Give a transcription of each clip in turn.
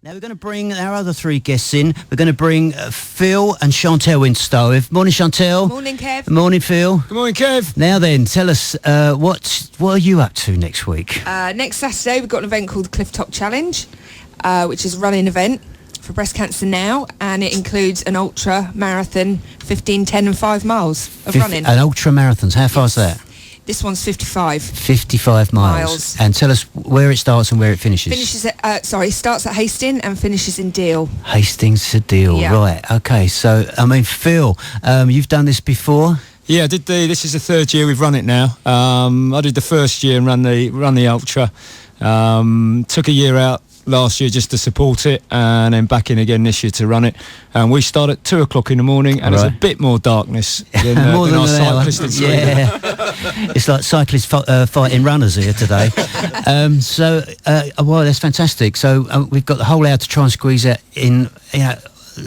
Now we're going to bring our other three guests in. We're going to bring Phil and Chantele into start with. Morning, Chantele. Morning, Kev. Morning, Phil. Good morning, Kev. Now then, tell us, what are you up to next week? Next Saturday, we've got an event called the Cliff Top Challenge, which is a running event for Breast Cancer Now, and it includes an ultra marathon, 15, 10 and 5 miles of running. An ultra marathons. How far is that? This one's 55. 55 miles. And tell us where it starts and where it finishes. Starts at Hastings and finishes in Deal. Hastings to Deal, yeah. Right. Okay, so, I mean, Phil, you've done this before? Yeah, this is the third year we've run it now. I did the first year and run the ultra. Took a year out last year just to support it, and then back in again this year to run it. And we start at 2:00 in the morning, and there's a bit more darkness than our cyclists. Yeah. It's like cyclists fighting runners here today. Well, that's fantastic. So we've got the whole hour to try and squeeze it in.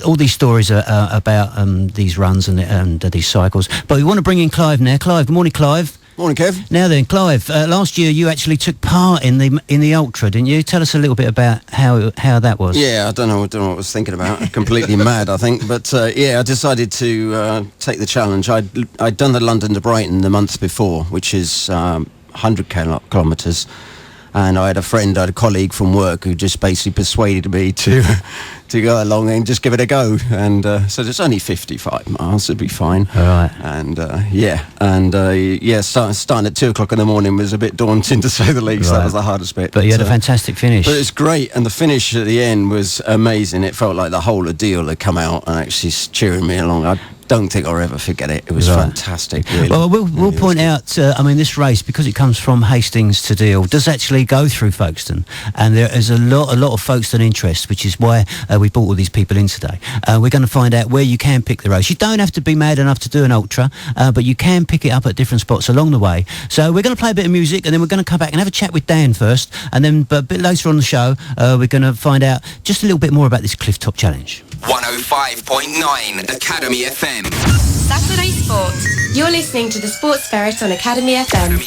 All these stories are about these runs and these cycles. But we want to bring in Clive now. Clive, good morning, Clive. Morning, Kev. Now then, Clive, last year you actually took part in the ultra, didn't you? Tell us a little bit about how that was. Yeah, I don't know what I was thinking about. Completely mad, I think. But I decided to take the challenge. I'd done the London to Brighton the month before, which is 100 kilometres. And I had a colleague from work who just basically persuaded me to go along and just give it a go. And so it's only 55 miles, it'd be fine. All right. And starting at 2:00 in the morning was a bit daunting, to say the least. Right. That was the hardest bit. But you had a fantastic finish. But it's great, and the finish at the end was amazing. It felt like the whole ordeal had come out and actually cheering me along. I don't think I'll ever forget it. It was fantastic, really. Well, we'll point out, this race, because it comes from Hastings to Deal, does actually go through Folkestone, and there is a lot of Folkestone interest, which is why we brought all these people in today. We're going to find out where you can pick the race. You don't have to be mad enough to do an ultra, but you can pick it up at different spots along the way. So we're going to play a bit of music, and then we're going to come back and have a chat with Dan first, and then but a bit later on the show, we're going to find out just a little bit more about this Cliff Top Challenge. 105.9 Academy FM. Saturday Sport. You're listening to the SPORTSFERRET on Academy FM.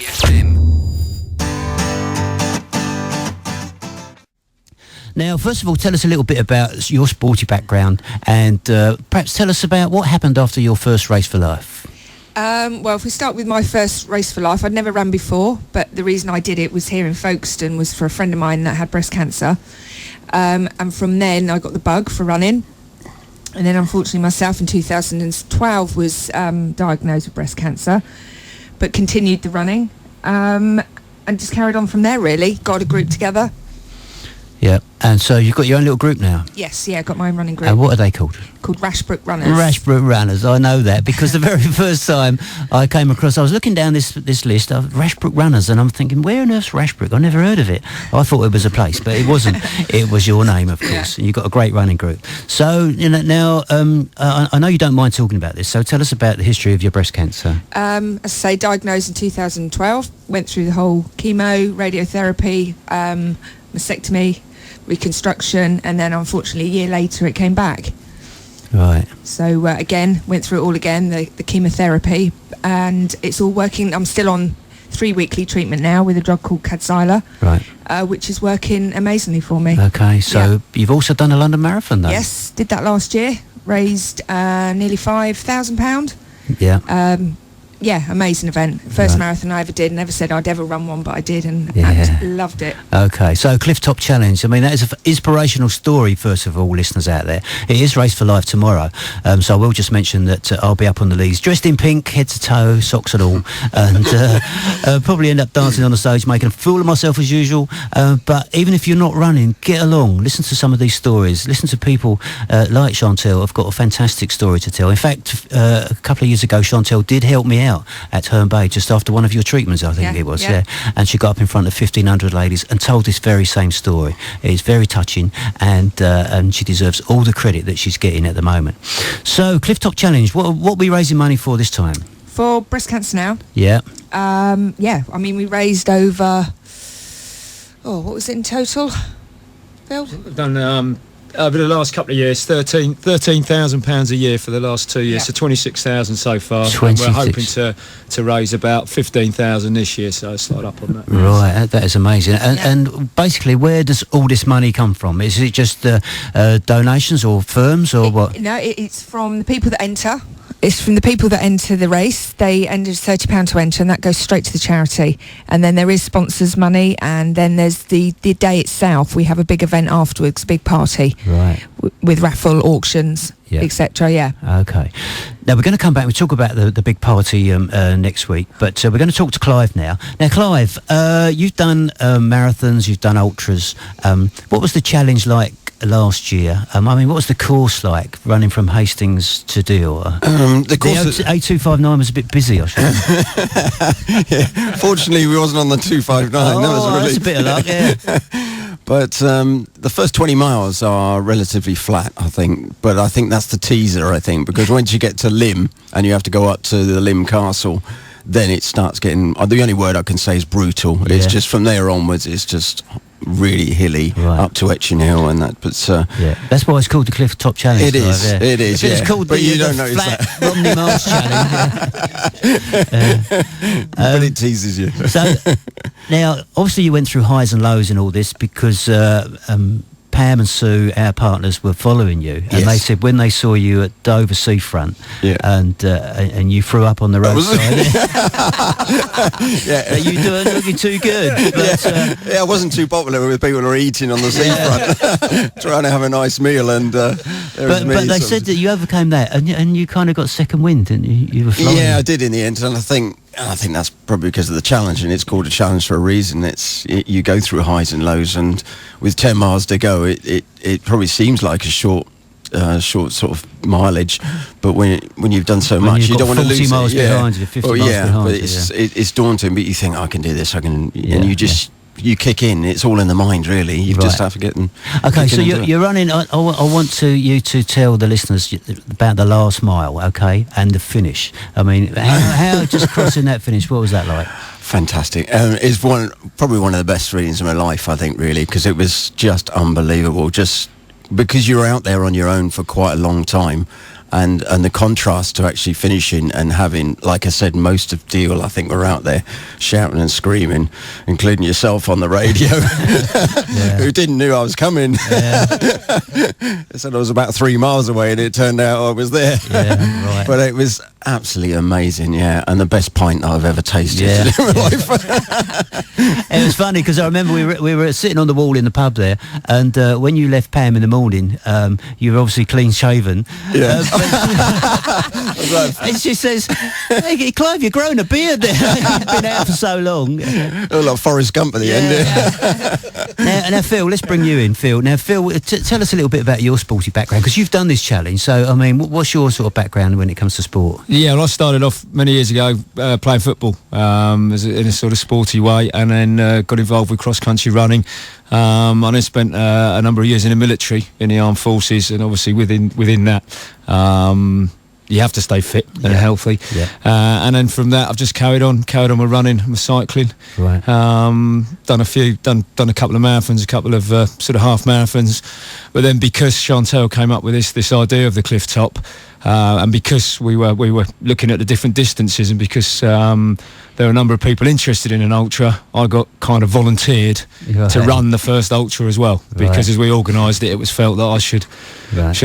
Now, first of all, tell us a little bit about your sporty background, and perhaps tell us about what happened after your first Race for Life. Well, if we start with my first Race for Life, I'd never run before, but the reason I did it was here in Folkestone, was for a friend of mine that had breast cancer. And from then, I got the bug for running. And then, unfortunately, myself in 2012 was diagnosed with breast cancer, but continued the running and just carried on from there, really. Got a group together. Yeah, and so you've got your own little group now? Yes, yeah, got my own running group. And what are they called? Called Rashbrook Runners. Rashbrook Runners, I know that, because the very first time I came across, I was looking down this list of Rashbrook Runners, and I'm thinking, where on earth's Rashbrook? I never heard of it. I thought it was a place, but it wasn't. It was your name, of course, yeah. And you've got a great running group. So, now, I know you don't mind talking about this, so tell us about the history of your breast cancer. As I say, diagnosed in 2012, went through the whole chemo, radiotherapy, mastectomy, reconstruction, and then unfortunately a year later it came back. Right. So again, went through it all again, the chemotherapy, and it's all working. I'm still on 3 weekly treatment now with a drug called Kadcyla, right, which is working amazingly for me. Okay, so you've also done a London Marathon, though? Yes, did that last year, raised nearly £5,000. Yeah. Yeah, amazing event. First marathon I ever did. Never said I'd ever run one, but I did, and loved it. Okay, so Cliff Top Challenge. I mean, that is an inspirational story, first of all, listeners out there. It is Race for Life tomorrow. So I will just mention that I'll be up on the leads, dressed in pink, head to toe, socks and all, and probably end up dancing on the stage, making a fool of myself as usual. But even if you're not running, get along. Listen to some of these stories. Listen to people like Chantele. I've got a fantastic story to tell. In fact, a couple of years ago, Chantele did help me out at Herne Bay just after one of your treatments, I think it was, yeah. And she got up in front of 1,500 ladies and told this very same story. It's very touching, and she deserves all the credit that she's getting at the moment. So, Cliff Top Challenge, what are we raising money for this time? For Breast Cancer Now. Yeah. I mean, we raised over, what was it in total, Phil? We've done over the last couple of years, £13,000 a year for the last 2 years, Yeah. so 26,000 so far. And 26. we're hoping to raise about 15,000 this year, so slide up on that. Right, that is amazing. And basically, where does all this money come from? Is it just donations or firms or what? No, it's from the people that enter. It's from the people that enter the race. They enter £30 to enter, and that goes straight to the charity. And then there is sponsors' money, and then there's the day itself. We have a big event afterwards, a big party, Right. with raffle auctions, Yeah. etc. Yeah. Okay. Now we're going to come back. We'll talk about the big party next week, but we're going to talk to Clive now. Now, Clive, you've done marathons, you've done ultras. What was the challenge like last year? I mean, what was the course like running from Hastings to Deal? The course, the A259 was a bit busy, I should yeah, fortunately, we wasn't on the 259. That was a relief. That's a bit of luck, yeah. But the first 20 miles are relatively flat, I think. But I think that's the teaser, I think, because once you get to Lymm and you have to go up to the Lymm Castle, then it starts getting... the only word I can say is brutal. Yeah. It's just from there onwards, it's just really hilly, Right. up to Etchin Hill and that. But Yeah, that's why it's called the Cliff Top Challenge. It is, Clive, yeah. it is, If it's yeah. called But the, you the don't notice flat that. Romney Mars Challenge. but it teases you. So now, obviously, you went through highs and lows in all this because Pam and Sue, our partners, were following you, and Yes. they said when they saw you at Dover Seafront, Yeah. and you threw up on the roadside, Yeah. you doing looking too good. But, Yeah, I wasn't too popular with people who are eating on the seafront, trying to have a nice meal, and there was me. but they sort said of- that you overcame that, and you kind of got second wind, didn't you? You were flying. Yeah, I did in the end, and I think that's probably because of the challenge, and it's called a challenge for a reason. You go through highs and lows, and with 10 miles to go, it probably seems like a short sort of mileage, but when you've done so much, you've you got don't want to 40 lose miles it. Yeah. behind you, 50 well, miles yeah, behind but you, it's daunting. But you think, I can do this. I can, Yeah, and you just you kick in. It's all in the mind, really. You just Right. have to get in. Okay, kick so in and do it. you're running. I want you to tell the listeners about the last mile, okay, and the finish. I mean, how just crossing that finish? What was that like? Fantastic. It's probably one of the best readings of my life, I think, really, because it was just unbelievable. Just because you're out there on your own for quite a long time, and the contrast to actually finishing and having, like I said, most of Deal, I think, were out there shouting and screaming, including yourself on the radio, who didn't know I was coming. Yeah. They said I was about 3 miles away, and it turned out I was there. Yeah, right. But it was absolutely amazing, yeah, and the best pint I've ever tasted Yeah. in my life. It was funny because I remember we were sitting on the wall in the pub there, and when you left Pam in the morning, you were obviously clean shaven. Yeah. And she says, "Hey, Clive, you're growing a beard there. You've been out for so long." Oh, like Forrest Gump at the end. Now, Phil, let's bring you in, Phil. Now, Phil, tell us a little bit about your sporty background, because you've done this challenge. So, I mean, what's your sort of background when it comes to sport? Yeah, well, I started off many years ago playing football in a sort of sporty way, and then got involved with cross-country running. I then spent a number of years in the military, in the armed forces, and obviously within that, you have to stay fit and healthy. Yeah. And then from that, I've just carried on my running, my cycling. Right. Done a couple of marathons, a couple of sort of half marathons, but then because Chantele came up with this idea of the cliff top, and because we were looking at the different distances, and because there were a number of people interested in an ultra, I got kind of volunteered to run the first ultra as well, because as we organised it, it was felt that I should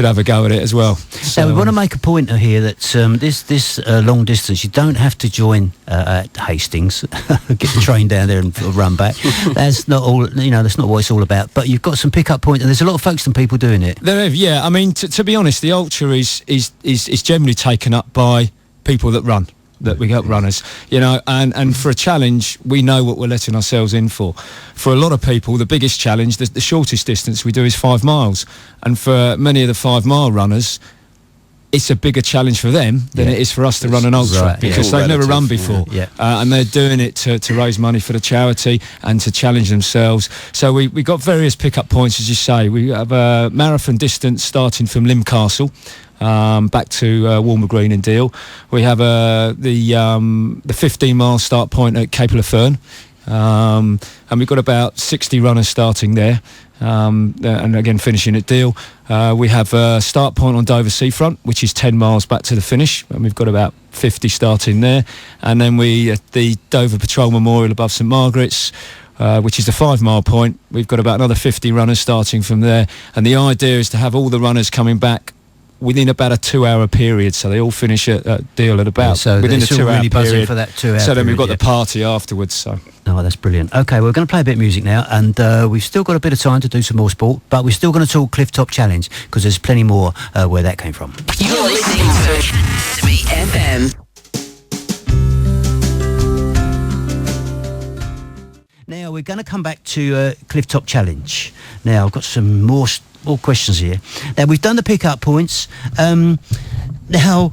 have a go at it as well. So we want to make a point here that this long distance, you don't have to join at Hastings, get the train down there and run back. That's not all. That's not what it's all about. But you've got some pick-up points, and there's a lot of Folkestone people doing it. There is, yeah. I mean, to be honest, the ultra is generally taken up by people that run. That we got runners, and for a challenge, we know what we're letting ourselves in for. For a lot of people, the biggest challenge, the shortest distance we do is 5 miles. And for many of the 5 mile runners, it's a bigger challenge for them than it is for us to run an ultra, because they've never run before. And they're doing it to raise money for the charity and to challenge themselves. So we got various pick-up points, as you say. We have a marathon distance starting from Lymm Castle, back to Walmer Green and Deal. We have the 15-mile start point at Cape Fern, and we've got about 60 runners starting there. and again finishing at Deal. We have a start point on Dover Seafront, which is 10 miles back to the finish, and we've got about 50 starting there. And then we at the Dover Patrol Memorial above St Margaret's, which is the 5 mile point. We've got about another 50 runners starting from there, and the idea is to have all the runners coming back within about a 2-hour period, so they all finish at Deal at about within a 2-hour really period. For that 2 hour so then we've got period, the party afterwards. So that's brilliant. Okay, we're going to play a bit of music now, and we've still got a bit of time to do some more sport, but we're still going to talk Cliff Top Challenge because there's plenty more where that came from. You're listening to AcademyFM. Now we're going to come back to Cliff Top Challenge. Now I've got some more questions here. Now we've done the pick-up points. Now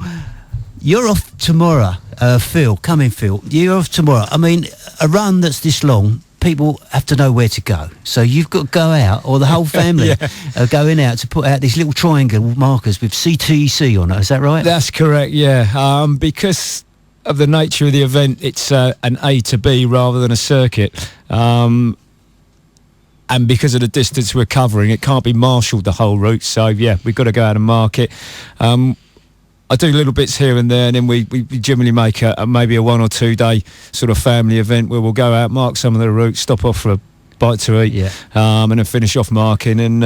you're off tomorrow, Phil. Come in, Phil. You're off tomorrow. I mean, a run that's this long, people have to know where to go. So you've got to go out, or the whole family are going out to put out these little triangle markers with CTC on it. Is that right? that's correct. Yeah, because of the nature of the event, it's an A to B rather than a circuit. And because of the distance we're covering, it can't be marshalled the whole route. So, yeah, we've got to go out and mark it. I do little bits here and there, and then we generally make maybe a 1 or 2 day sort of family event where we'll go out, mark some of the routes, stop off for a bite to eat, and then finish off marking and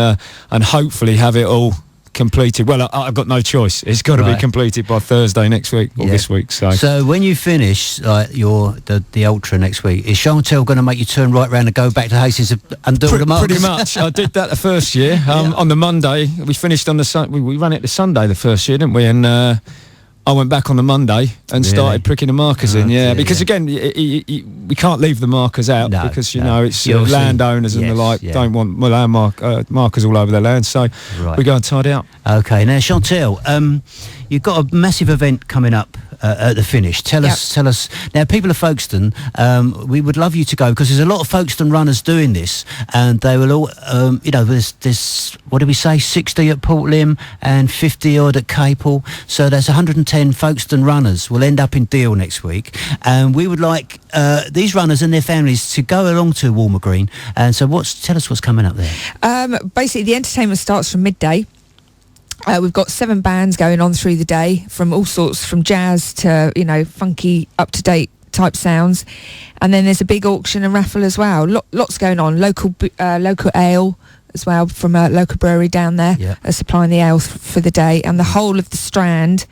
hopefully have it all completed. Well, I've got no choice. It's got to be completed by Thursday next week or this week. So when you finish the ultra next week, is Chantele going to make you turn right round and go back to Hastings and do all the marks? Pretty much. I did that the first year. On the Monday, we finished on the we ran it the Sunday the first year, didn't we? And I went back on the Monday and started pricking the markers in. Because again, we can't leave the markers out because know it's landowners and the like don't want land markers all over their land. So we go and tidy up. Okay, now Chantele, you've got a massive event coming up at the finish. Tell us. Now, people of Folkestone, we would love you to go because there's a lot of Folkestone runners doing this, and they will all, there's what do we say, 60 at Port Lim and 50 odd at Capel. So that's 110 Folkestone runners will end up in Deal next week, and we would like these runners and their families to go along to Walmer Green. And so, tell us what's coming up there. Basically, the entertainment starts from midday. We've got 7 bands going on through the day, from all sorts, from jazz to, funky, up-to-date type sounds. And then there's a big auction and raffle as well. Lots going on. Local ale as well from a local brewery down there supplying the ale for the day. And the whole of the Strand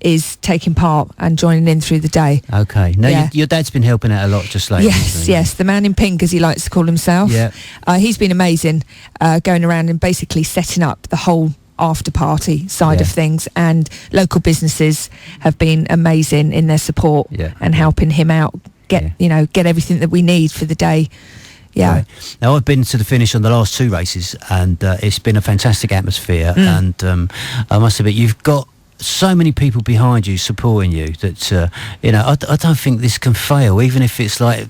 is taking part and joining in through the day. Okay. Now, your dad's been helping out a lot just lately. Yes. The man in pink, as he likes to call himself. Yeah. He's been amazing going around and basically setting up the whole after party side of things, and local businesses have been amazing in their support and helping him out get everything that we need for the day. Right. Now, I've been to the finish on the last 2 races, and it's been a fantastic atmosphere. And I must admit, you've got so many people behind you supporting you that I don't think this can fail, even if it's like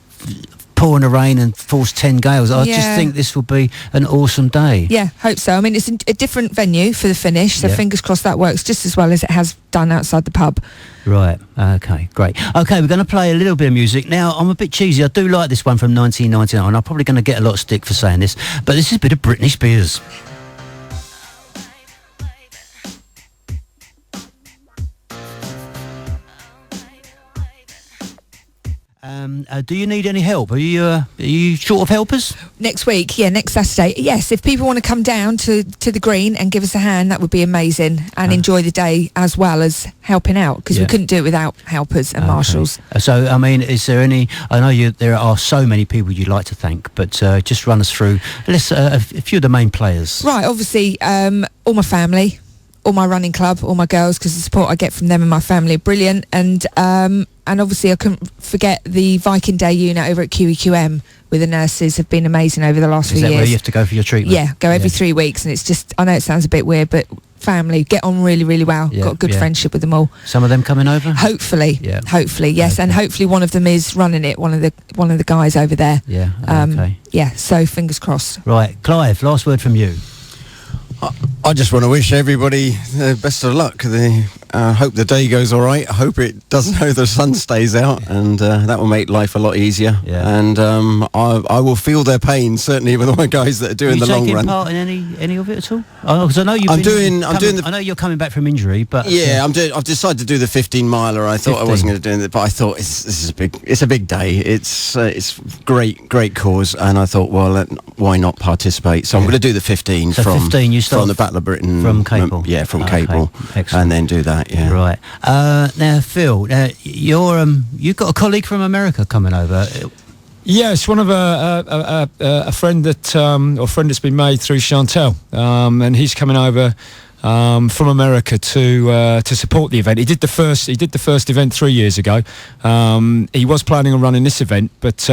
pouring the rain and force 10 gales. I just think this will be an awesome day. Yeah, hope so. I mean, it's a different venue for the finish, so fingers crossed that works just as well as it has done outside the pub. Right, okay, great. Okay, we're going to play a little bit of music. Now, I'm a bit cheesy. I do like this one from 1999. I'm probably going to get a lot of stick for saying this, but this is a bit of Britney Spears. Do you need any help? Are you short of helpers? Next week, next Saturday. Yes, if people want to come down to the green and give us a hand, that would be amazing, and enjoy the day as well as helping out, because we couldn't do it without helpers and marshals. So, I mean, is there any? I know there are so many people you'd like to thank, but just run us through a few of the main players. Right, obviously, all my family, all my running club, all my girls, because the support I get from them and my family are brilliant, and obviously I couldn't forget the Viking Day unit over at QEQM with the nurses have been amazing over the last few years. Is that where you have to go for your treatment? Yeah, go every 3 weeks, and it's just, I know it sounds a bit weird, but family, get on really, really well. Got a good friendship with them all. Some of them coming over? Hopefully, yes, and hopefully one of them is running it, one of the guys over there. Yeah, okay. Yeah, so fingers crossed. Right, Clive, last word from you. I just want to wish everybody the best of luck. hope the day goes all right. I hope it doesn't. Hope the sun stays out, and that will make life a lot easier. Yeah. And I will feel their pain, certainly with all the guys that are doing the long run. Are you taking part in any of it at all? Because I know you've I know you're coming back from injury, but yeah, I've decided to do the 15 miler. I thought 15. I wasn't going to do it, but I thought it's a big day. It's great cause, and I thought, well, why not participate? So I'm going to do the 15 So from 15, you start from the Battle of Britain, from Capel. From Okay, Capel, excellent. and then do that. Yeah, right. Now, Phil, you've got a colleague from America coming over. Yes, one of a friend that's been made through Chantele, and he's coming over from America to support the event. He did the first event 3 years ago. He was planning on running this event, but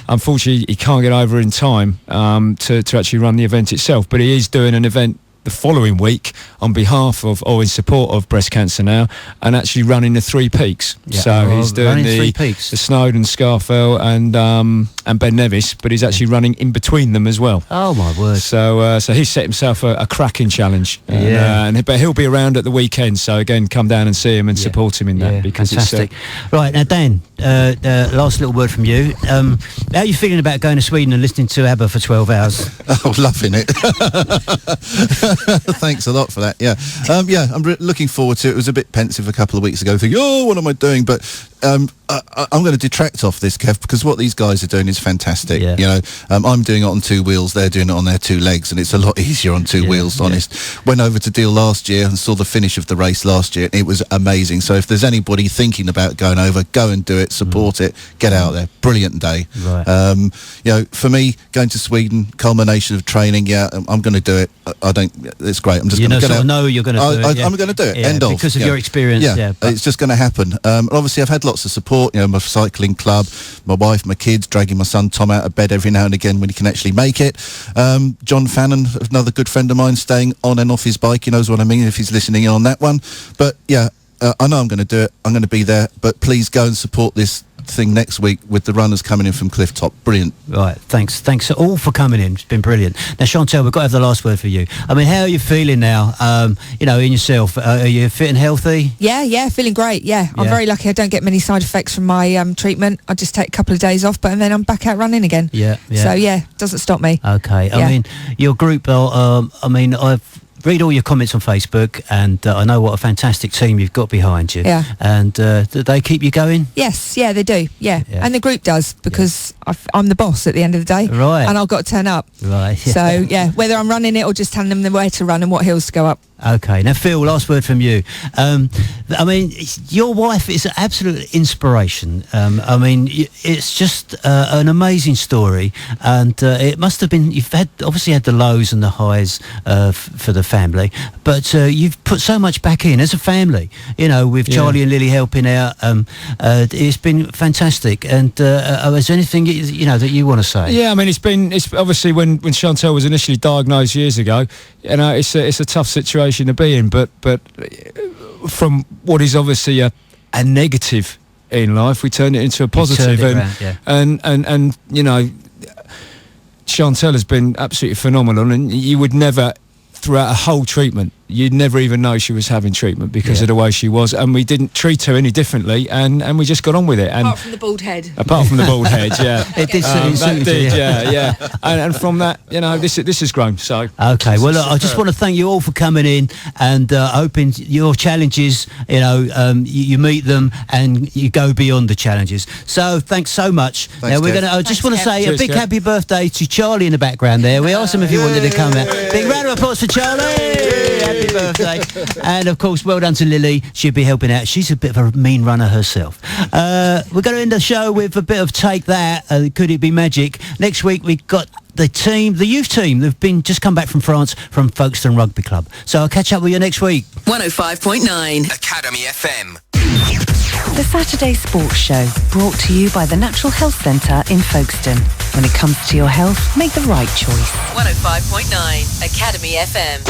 unfortunately he can't get over in time to actually run the event itself. But he is doing an event the following week on behalf of, or in support of, Breast Cancer Now, and actually running the 3 peaks. Yeah. So he's doing Running 3 the peaks. Snowdon, Scarfell and Ben Nevis, but he's actually running in between them as well. Oh my word! So he's set himself a cracking challenge. But he'll be around at the weekend, so again, come down and see him and support him in that. Because fantastic. Right, now Dan, last little word from you. How are you feeling about going to Sweden and listening to ABBA for 12 hours? Oh, loving it. Thanks a lot for that. I'm looking forward to it. It was a bit pensive a couple of weeks ago, thinking, what am I doing? But I'm going to detract off this, Kev, because what these guys are doing is fantastic. Yeah. You know, I'm doing it on 2 wheels, they're doing it on their 2 legs, and it's a lot easier on 2 wheels, honest. Went over to Deal last year and saw the finish of the race last year. It was amazing. So if there's anybody thinking about going over, go and do it, support it, get out there. Brilliant day. Right. For me, going to Sweden, culmination of training, I'm going to do it. It's great. I'm just going to know you're going to do it. I'm going to do it. Yeah, End of. because of your experience. It's just going to happen. Obviously, I've had lots of support. You know, my cycling club, my wife, my kids, dragging my son Tom out of bed every now and again when he can actually make it. John Fannon, another good friend of mine, staying on and off his bike. He knows what I mean if he's listening in on that one. But I know I'm going to do it. I'm going to be there. But please go and support this thing next week with the runners coming in from Cliff Top. Brilliant. Right, thanks all for coming in. It's been brilliant. Now, Chantele, we've got to have the last word for you. I mean, how are you feeling now, in yourself? Are you fit and healthy? Yeah, feeling great. I'm very lucky I don't get many side effects from my treatment. I just take a couple of days off, and then I'm back out running again. So doesn't stop me. Okay. I mean, your group, I've read all your comments on Facebook, and I know what a fantastic team you've got behind you. Yeah. And do they keep you going? Yes, they do. Yeah. And the group does, because I'm the boss at the end of the day. Right. And I've got to turn up. Right. So, whether I'm running it or just telling them where to run and what hills to go up. Okay. Now, Phil, last word from you. Your wife is an absolute inspiration. It's just an amazing story, and it must have been, you've obviously had the lows and the highs for the family, but you've put so much back in as a family, with Charlie and Lily helping out. It's been fantastic. And is there anything that you want to say? Yeah, it's obviously when Chantele was initially diagnosed years ago, it's a tough situation to be in, but from what is obviously a negative in life, we turned it into a positive. And Chantele has been absolutely phenomenal, and you would never, throughout a whole treatment, you'd never even know she was having treatment because of the way she was, and we didn't treat her any differently, and we just got on with it. And apart from the bald head. It did. And from that, this has grown. So okay, well, look, I just want to thank you all for coming in, and hoping your challenges, you meet them and you go beyond the challenges. So thanks so much. Thanks, now we're going to. I just want to say a big happy birthday to Charlie in the background there. We asked him if he wanted to come out. Big round of applause for Charlie. Happy birthday. And of course, well done to Lily. She'll be helping out. She's a bit of a mean runner herself. We're going to end the show with a bit of Take That. Could It Be Magic? Next week we've got the youth team. They've just come back from France, from Folkestone Rugby Club. So I'll catch up with you next week. 105.9 Academy FM. The Saturday Sports Show, brought to you by the Natural Health Centre in Folkestone. When it comes to your health, make the right choice. 105.9 Academy FM.